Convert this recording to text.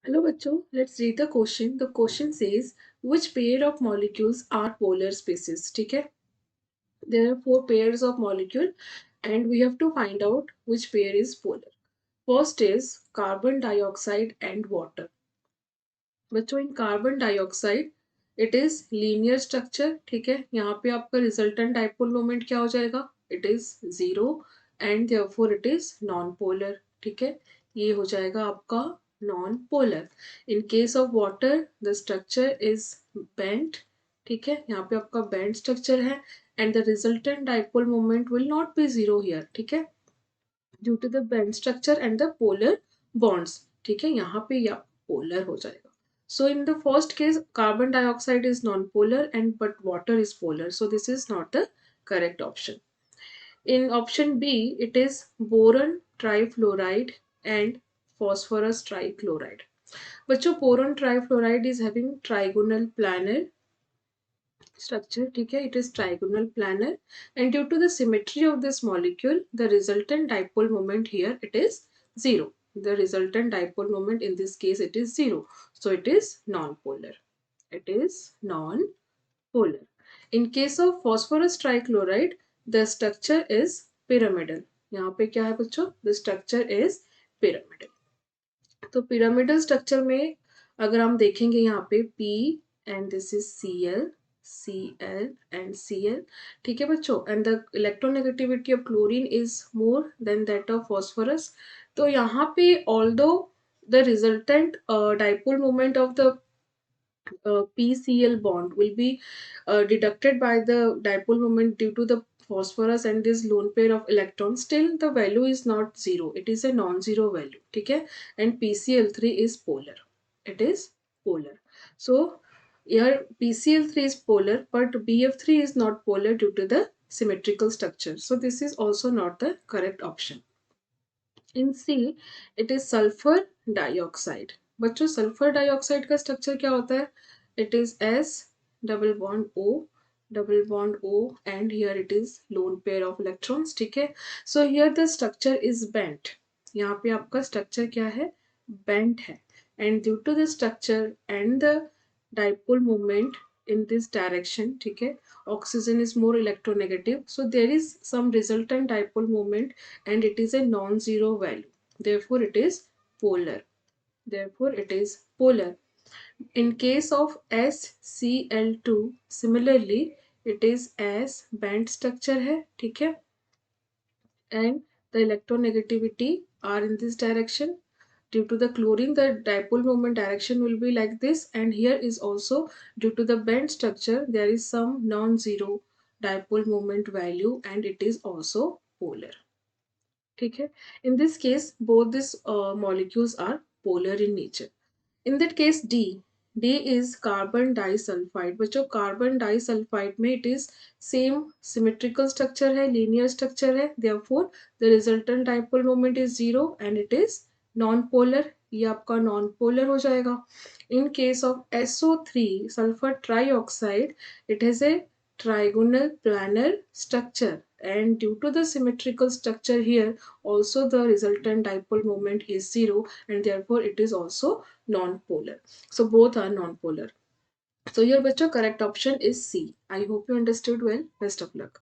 Hello bachcho, let's read the question. The question says which pair of molecules are polar species? ठीक है? There are four pairs of molecule and we have to find out which pair is polar. First is carbon dioxide and water. बच्चों in carbon dioxide it is linear structure ठीक है यहाँ पे आपका resultant dipole moment क्या हो जाएगा it is zero and therefore it is non polar ठीक है ये हो जाएगा आपका non polar in case of water the structure is bent ठीक है यहाँ पे आपका बेंट स्ट्रक्चर है and the resultant dipole moment will not be zero here ठीक है due to the bent structure and the polar bonds ठीक है यहाँ पे या पोलर हो जाएगा so in the first case carbon dioxide is non-polar and but water is polar so this is not the correct option in option B it is boron trifluoride and phosphorus trichloride बच्चों boron trifluoride is having trigonal planar structure ठीक है it is trigonal planar and due to the symmetry of this molecule the resultant dipole moment here it is zero the resultant dipole moment in this case it is zero so it is non-polar it is non-polar in case of phosphorus trichloride the structure is pyramidal यहाँ पे क्या है बच्चों the structure is pyramidal तो pyramidal structure में अगर हम देखेंगे यहाँ पे P and this is Cl and Cl ठीक है बच्चों and the electronegativity of chlorine is more than that of phosphorus तो यहाँ पे although the resultant dipole moment of the PCl bond will be deducted by the dipole moment due to the phosphorus and this lone pair of electrons still the value is not zero it is a non-zero value ठीक है and PCl3 is polar it is polar so here PCl3 is polar but BF3 is not polar due to the symmetrical structure so this is also not the correct option in C it is sulfur dioxide बच्चों sulphur dioxide का structure क्या होता है it is S double bond O and here it is lone pair of electrons ठीक है so here the structure is bent यहाँ पे आपका स्ट्रक्चर क्या है bent है and due to the structure and the dipole moment in this direction ठीक है oxygen is more electronegative so there is some resultant dipole moment and it is a non-zero value therefore it is polar therefore it is polar in case of SCl2 similarly it is as band structure है ठीक है and the electronegativity are in this direction due to the chlorine the dipole moment direction will be like this and here is also due to the bent structure there is some non-zero dipole moment value and it is also polar ठीक है in this case both these molecules are polar in nature in that case D is carbon disulfide बच्चों carbon disulfide में it is same symmetrical structure है linear structure है therefore the resultant dipole moment is zero and it is non polar ये आपका non polar हो जाएगा in case of SO3 sulfur trioxide it has a trigonal planar structure and due to the symmetrical structure here also the resultant dipole moment is zero and therefore it is also non-polar so both are non-polar so here bachcho correct option is C I hope you understood well best of luck